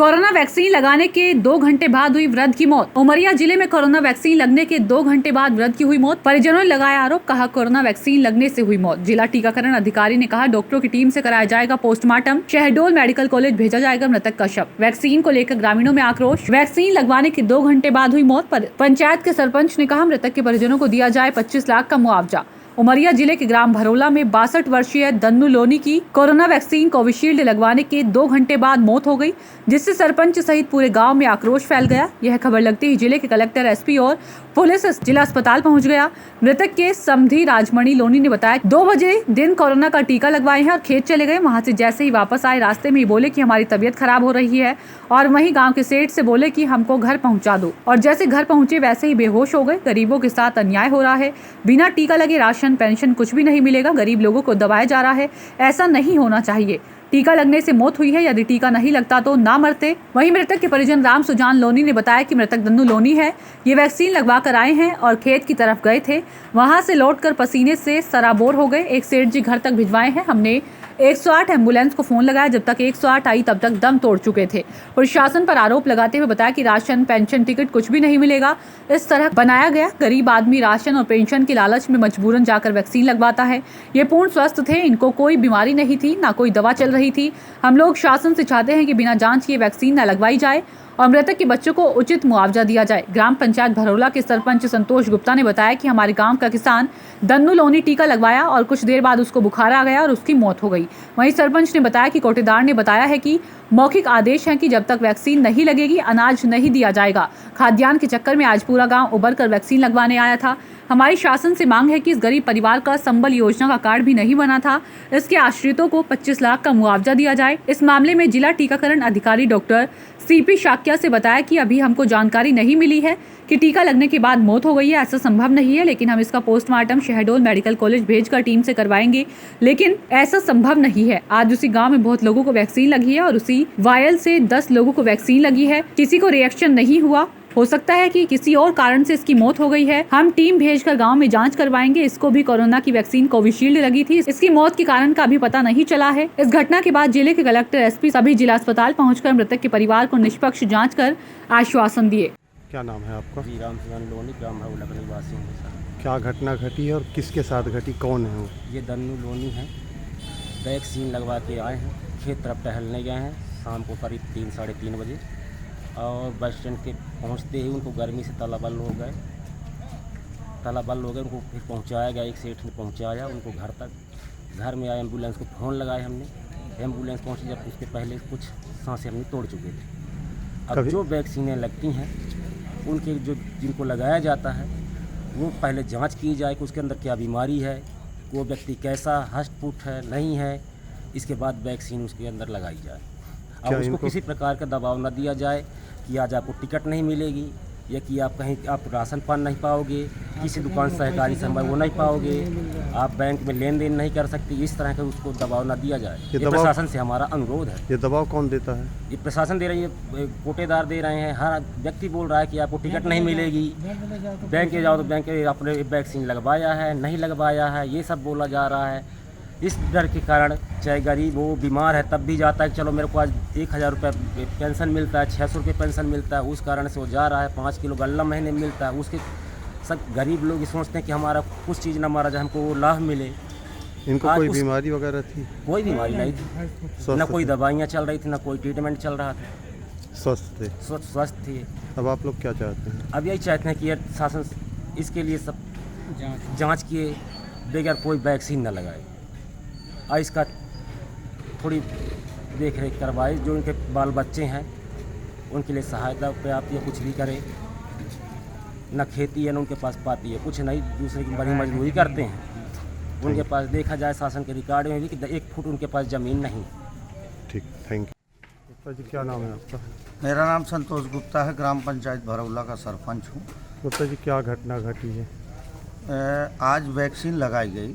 Corona vaccine लगाने के 2 घंटे बाद हुई वृद्ध की मौत। उमरिया जिले में कोरोना वैक्सीन लगने के 2 घंटे बाद वृद्ध की हुई मौत। परिजनों ने लगाया आरोप, कहा कोरोना वैक्सीन लगने से हुई मौत। जिला टीकाकरण अधिकारी ने कहा डॉक्टरों की टीम से कराया जाएगा पोस्टमार्टम, शहडोल मेडिकल कॉलेज भेजा जाएगा मृतक का शव। वैक्सीन को लेकर ग्रामीणों में आक्रोश। वैक्सीन लगवाने के 2 घंटे बाद हुई मौत पर पंचायत के सरपंच ने कहा मृतक के परिजनों को दिया जाए 25 लाख का मुआवजा। उमरिया जिले के ग्राम भरोला में 62 वर्षीय दन्नू लोनी की कोरोना वैक्सीन कोविशील्ड लगवाने के 2 घंटे बाद मौत हो गई, जिससे सरपंच सहित पूरे गांव में आक्रोश फैल गया। यह खबर लगते ही जिले के कलेक्टर, एसपी और पुलिस जिला अस्पताल पहुंच गया। मृतक के समधी राजमणि लोनी ने बताया 2 बजे दिन कोरोना का टीका लगवाए हैं और खेत चले गए। वहां से जैसे ही वापस आए रास्ते में ही बोले कि हमारी तबीयत खराब हो रही है, और वहीं गाँव के सेठ से बोले कि हमको घर पहुँचा दो, और जैसे घर पहुँचे वैसे ही बेहोश हो गए। गरीबों के साथ अन्याय हो रहा है, बिना टीका लगे राशन पेंशन कुछ भी नहीं मिलेगा, गरीब लोगों को दबाया जा रहा है, ऐसा नहीं होना चाहिए। टीका लगने से मौत हुई है, यदि टीका नहीं लगता तो ना मरते। वहीं मृतक के परिजन राम सुजान लोनी ने बताया कि मृतक दन्नू लोनी है, ये वैक्सीन लगवा कर आए हैं और खेत की तरफ गए थे, वहां से लौटकर पसीने से सराबोर हो गए। एक सेठ जी घर तक भिजवाए हैं, हमने 108 एम्बुलेंस को फोन लगाया, जब तक 108 आई तब तक दम तोड़ चुके थे। प्रशासन पर आरोप लगाते हुए बताया कि राशन पेंशन टिकट कुछ भी नहीं मिलेगा, इस तरह बनाया गया। गरीब आदमी राशन और पेंशन के लालच में मजबूरन जाकर वैक्सीन लगवाता है। ये पूर्ण स्वस्थ थे, इनको कोई बीमारी नहीं थी, ना कोई दवा चल रही थी। हम लोग शासन से चाहते हैं कि बिना जांच किए वैक्सीन न लगवाई जाए और मृतक के बच्चों को उचित मुआवजा दिया जाए। ग्राम पंचायत भरोला के सरपंच संतोष गुप्ता ने बताया कि हमारे गांव का किसान दन्नू लोनी टीका लगवाया और कुछ देर बाद उसको बुखार आ गया और उसकी मौत हो गई। वहीं सरपंच ने बताया कि कोटेदार ने बताया है कि मौखिक आदेश है कि जब तक वैक्सीन नहीं लगेगी अनाज नहीं दिया जाएगा। खाद्यान्न के चक्कर में आज पूरा गाँव उबर कर वैक्सीन लगवाने आया था। हमारी शासन से मांग है कि इस गरीब परिवार का संबल योजना का कार्ड भी नहीं बना था, इसके आश्रितों को 25 लाख का मुआवजा दिया जाए। इस मामले में जिला टीकाकरण अधिकारी डॉक्टर सीपी शाक्या से बताया कि अभी हमको जानकारी नहीं मिली है कि टीका लगने के बाद मौत हो गई है, ऐसा संभव नहीं है, लेकिन हम इसका पोस्टमार्टम शहडोल मेडिकल कॉलेज भेजकर टीम से करवाएंगे, लेकिन ऐसा संभव नहीं है। आज उसी गाँव में बहुत लोगों को वैक्सीन लगी है और उसी वायल से 10 लोगों को वैक्सीन लगी है, किसी को रिएक्शन नहीं हुआ। हो सकता है कि किसी और कारण से इसकी मौत हो गई है। हम टीम भेजकर गांव में जांच करवाएंगे। इसको भी कोरोना की वैक्सीन कोविशील्ड लगी थी, इसकी मौत के कारण का अभी पता नहीं चला है। इस घटना के बाद जिले के कलेक्टर, एसपी सभी जिला अस्पताल पहुंचकर मृतक के परिवार को निष्पक्ष जांच कर आश्वासन दिए। क्या नाम है आपका? जी राम सुजान लोनी, ग्राम भरोला का निवासी हूँ सर। क्या घटना घटी है और किसके साथ घटी, कौन है वो? ये दन्नू लोनी है, वैक्सीन लगवा के आए हैं, खेत तरफ टहलने गए हैं शाम को करीब 3 साढ़े 3 बजे, और बस स्टैंड के पहुंचते ही उनको गर्मी से तालाबल हो गए, उनको फिर पहुंचाया गया, एक सेठ ने पहुंचाया उनको घर तक। घर में आए, एम्बुलेंस को फ़ोन लगाए हमने, एम्बुलेंस पहुंची, जब उसके पहले कुछ सांसें हमने तोड़ चुके थे। अब जो वैक्सीनें लगती हैं उनके जिनको लगाया जाता है वो पहले जांच की जाए कि उसके अंदर क्या बीमारी है, वो व्यक्ति कैसा हष्ट-पुष्ट है नहीं है, इसके बाद वैक्सीन उसके अंदर लगाई जाए। अब उसको किसी प्रकार का दबाव न दिया जाए कि आज आपको टिकट नहीं मिलेगी, या कि आप कहीं आप राशन पान नहीं पाओगे, किसी दुकान सहकारी संबंध वो नहीं पाओगे, आप बैंक में लेन देन नहीं कर सकते, इस तरह का उसको दबाव न दिया जाए। ये प्रशासन से हमारा अनुरोध है। ये दबाव कौन देता है? ये प्रशासन दे रही है, कोटेदार दे रहे हैं, हर व्यक्ति बोल रहा है कि आपको टिकट नहीं मिलेगी, बैंक में जाओ तो बैंक में आपने वैक्सीन लगवाया है नहीं लगवाया है, ये सब बोला जा रहा है। इस डर के कारण चाहे गरीब हो, बीमार है, तब भी जाता है कि चलो मेरे को आज 1000 रुपये पेंशन मिलता है, 600 रुपये पेंशन मिलता है, उस कारण से वो जा रहा है। 5 किलो गल्ला महीने मिलता है, उसके सब गरीब लोग सोचते हैं कि हमारा कुछ चीज़ ना मारा जाए, हमको वो लाभ मिले। इनको कोई बीमारी वगैरह थी? कोई बीमारी नहीं थी, ना कोई दवाइयाँ चल रही थी, ना कोई ट्रीटमेंट चल रहा था, स्वस्थ थे। स्वस्थ थे। अब आप लोग क्या चाहते हैं? अब यही चाहते हैं कि ये शासन इसके लिए सब जाँच किए बगैर कोई वैक्सीन न लगाए और इसका थोड़ी देख रेख करवाए। जो उनके बाल बच्चे हैं उनके लिए सहायता प्राप्त या कुछ भी करे, न खेती है न उनके पास पाती है, कुछ नहीं, दूसरे की बड़ी मजदूरी करते हैं। उनके पास देखा जाए शासन के रिकॉर्ड में भी कि 1 फुट उनके पास ज़मीन नहीं। ठीक, थैंक यू। गुप्ता जी, क्या नाम है आपका? मेरा नाम संतोष गुप्ता है, ग्राम पंचायत भरोला का सरपंच हूँ। गुप्ता जी, क्या घटना घटी है? आज वैक्सीन लगाई गई।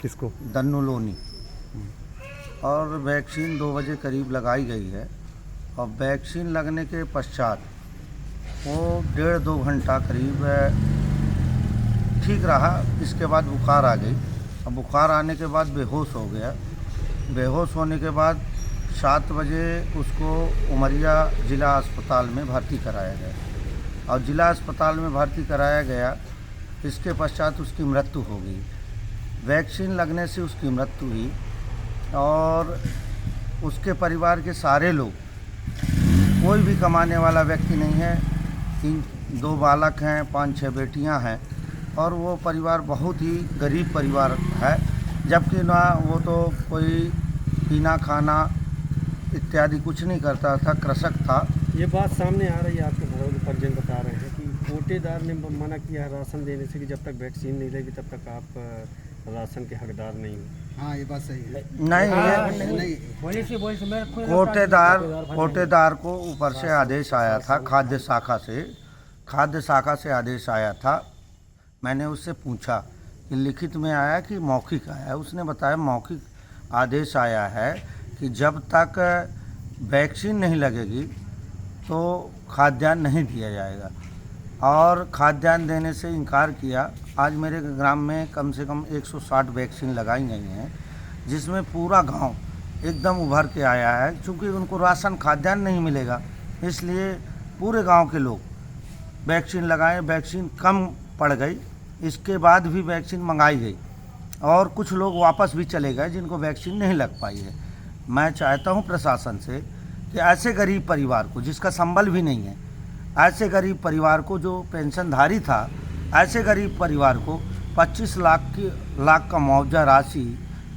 किसको? दन्नू लोनी। और वैक्सीन 2 बजे करीब लगाई गई है, और वैक्सीन लगने के पश्चात वो 1.5-2 घंटा करीब ठीक रहा। इसके बाद बुखार आ गई, और बुखार आने के बाद बेहोश हो गया। बेहोश होने के बाद 7 बजे उसको उमरिया ज़िला अस्पताल में भर्ती कराया गया और ज़िला अस्पताल में भर्ती कराया गया। इसके पश्चात उसकी मृत्यु हो गई। वैक्सीन लगने से उसकी मृत्यु हुई और उसके परिवार के सारे लोग, कोई भी कमाने वाला व्यक्ति नहीं है। 2 बालक हैं, 5-6 बेटियां हैं और वो परिवार बहुत ही गरीब परिवार है, जबकि ना वो तो कोई पीना खाना इत्यादि कुछ नहीं करता था, कृषक था। ये बात सामने आ रही है, आपके भरौल परिजन बता रहे हैं कि कोटेदार ने मना किया है राशन देने से कि जब तक वैक्सीन नहीं लेगी तब तक आप राशन के हकदार नहीं हो। हाँ, ये बात सही है। नहीं, कोटेदार को ऊपर से आदेश आया था, खाद्य शाखा से आदेश आया था। मैंने उससे पूछा कि लिखित में आया कि मौखिक आया। उसने बताया मौखिक आदेश आया है कि जब तक वैक्सीन नहीं लगेगी तो खाद्यान्न नहीं दिया जाएगा, और खाद्यान्न देने से इनकार किया। आज मेरे ग्राम में कम से कम 160 वैक्सीन लगाई गई हैं, जिसमें पूरा गांव एकदम उभर के आया है। क्योंकि उनको राशन खाद्यान्न नहीं मिलेगा, इसलिए पूरे गांव के लोग वैक्सीन लगाए। वैक्सीन कम पड़ गई, इसके बाद भी वैक्सीन मंगाई गई और कुछ लोग वापस भी चले गए जिनको वैक्सीन नहीं लग पाई है। मैं चाहता हूं प्रशासन से कि ऐसे गरीब परिवार को, जिसका संबल भी नहीं है, ऐसे गरीब परिवार को, जो पेंशनधारी था, ऐसे गरीब परिवार को 25 लाख का मुआवजा राशि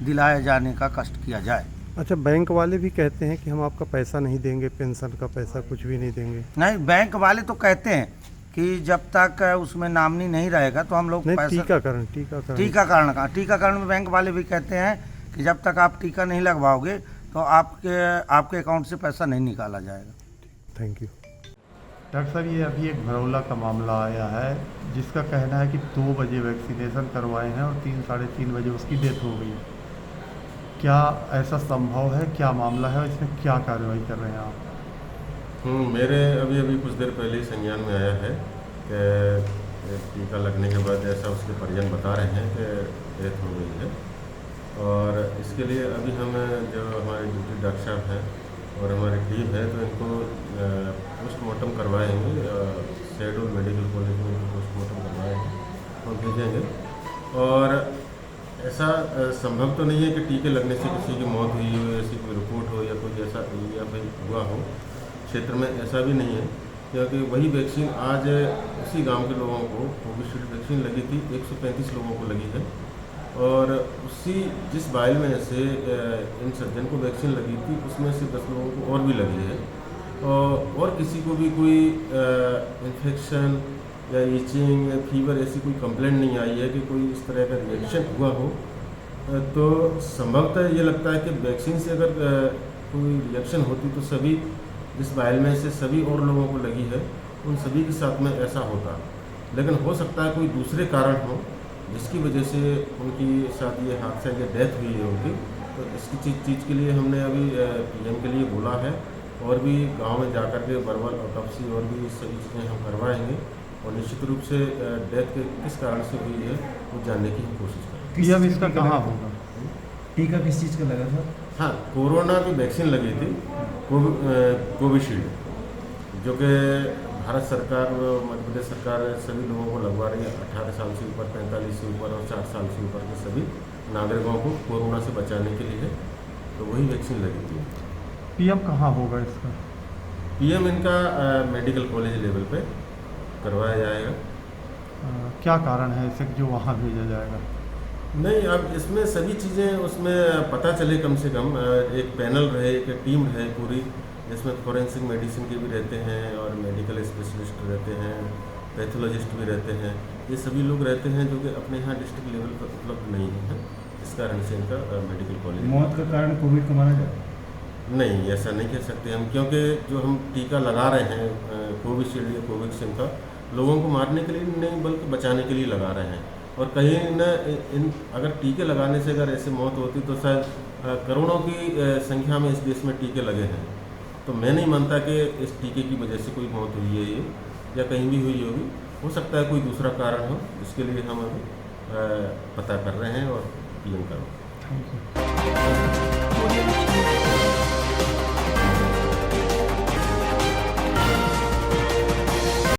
दिलाया जाने का कष्ट किया जाए। अच्छा, बैंक वाले भी कहते हैं कि हम आपका पैसा नहीं देंगे, पेंशन का पैसा कुछ भी नहीं देंगे। नहीं, बैंक वाले तो कहते हैं कि जब तक उसमें नामनी नहीं रहेगा तो हम लोग नहीं, पैसा। टीकाकरण में बैंक वाले भी कहते हैं कि जब तक आप टीका नहीं लगवाओगे तो आपके अकाउंट से पैसा नहीं निकाला जाएगा। Thank you. डॉक्टर साहब, ये अभी एक भरौला का मामला आया है जिसका कहना है कि 2 बजे वैक्सीनेशन करवाए हैं और 3-3:30 बजे उसकी डेथ हो गई। क्या ऐसा संभव है? क्या मामला है? इसमें क्या कार्रवाई कर रहे हैं आप? मेरे अभी कुछ देर पहले ही संज्ञान में आया है कि टीका लगने के बाद ऐसा उसके परिजन बता रहे हैं कि डेथ हो गई है। और इसके लिए अभी हम जो हमारे ड्यूटी डॉक्टर साहब हैं और हमारी टीम है, तो इनको पोस्टमार्टम करवाएंगे। शेड्यूल मेडिकल कॉलेज में पोस्टमार्टम करवाएंगे और भेजेंगे। और ऐसा संभव तो नहीं है कि टीके लगने से किसी की मौत हुई हो, ऐसी कोई रिपोर्ट हो या कोई ऐसा या फिर हुआ हो। क्षेत्र में ऐसा भी नहीं है, क्योंकि वही वैक्सीन आज उसी गांव के लोगों को कोविशील्ड वैक्सीन लगी थी, 135 लोगों को लगी है। और उसी जिस वाइल में से इन सज्जन को वैक्सीन लगी थी, उसमें से 10 लोगों को और भी लगी है। और किसी को भी कोई इन्फेक्शन या ईचिंग या फीवर ऐसी कोई कंप्लेंट नहीं आई है कि कोई इस तरह का रिएक्शन हुआ हो। तो संभवतः ये लगता है कि वैक्सीन से अगर कोई रिएक्शन होती तो सभी जिस वाइल में से सभी और लोगों को लगी है, उन सभी के साथ में ऐसा होता। लेकिन हो सकता है कोई दूसरे कारण हो जिसकी वजह से उनकी साथ ये हादसा या डेथ हुई है उनकी। तो इसकी चीज़ के लिए हमने अभी PM के लिए बोला है और भी गांव में जाकर के वर्बल ऑटोप्सी और भी सभी चीज़ें हम करवाएंगे और निश्चित रूप से डेथ किस कारण से हुई है वो जानने की हम कोशिश करेंगे। अब इसका कहाँ होगा? टीका किस चीज़ का लगा था? हाँ, कोरोना की वैक्सीन लगी थी कोविशील्ड, जो कि भारत सरकार मध्य प्रदेश सरकार सभी लोगों को लगवा रही है। 18 साल से ऊपर, 45 से ऊपर और 60 साल से ऊपर के सभी नागरिकों को कोरोना से बचाने के लिए है। तो वही वैक्सीन लगी थी। PM कहाँ होगा इसका? PM इनका मेडिकल कॉलेज लेवल पे करवाया जाएगा। क्या कारण है इसे जो वहाँ भेजा जाएगा? नहीं, अब इसमें सभी चीज़ें उसमें पता चले, कम से कम एक पैनल रहे, एक टीम रहे पूरी, जिसमें फॉरेंसिक मेडिसिन के भी रहते हैं और मेडिकल स्पेशलिस्ट रहते हैं, पैथोलॉजिस्ट भी रहते हैं। ये सभी लोग रहते हैं जो कि अपने यहाँ डिस्ट्रिक्ट लेवल पर उपलब्ध नहीं है। इस कारण से इनका मेडिकल कॉलेज। मौत का कारण कोविड का माना जाए? नहीं, ऐसा नहीं कह सकते हम, क्योंकि जो हम टीका लगा रहे हैं कोविशील्ड या कोवैक्सीन का, लोगों को मारने के लिए नहीं बल्कि बचाने के लिए लगा रहे हैं। और कहीं न अगर टीके लगाने से अगर ऐसी मौत होती तो शायद करोड़ों की संख्या में इस देश में टीके लगे हैं। तो मैं नहीं मानता कि इस टीके की वजह से कोई मौत हुई है ये, या कहीं भी हुई होगी। हो सकता है कोई दूसरा कारण हो, इसके लिए हम अभी पता कर रहे हैं और PM कर रहे हैं। Thank you.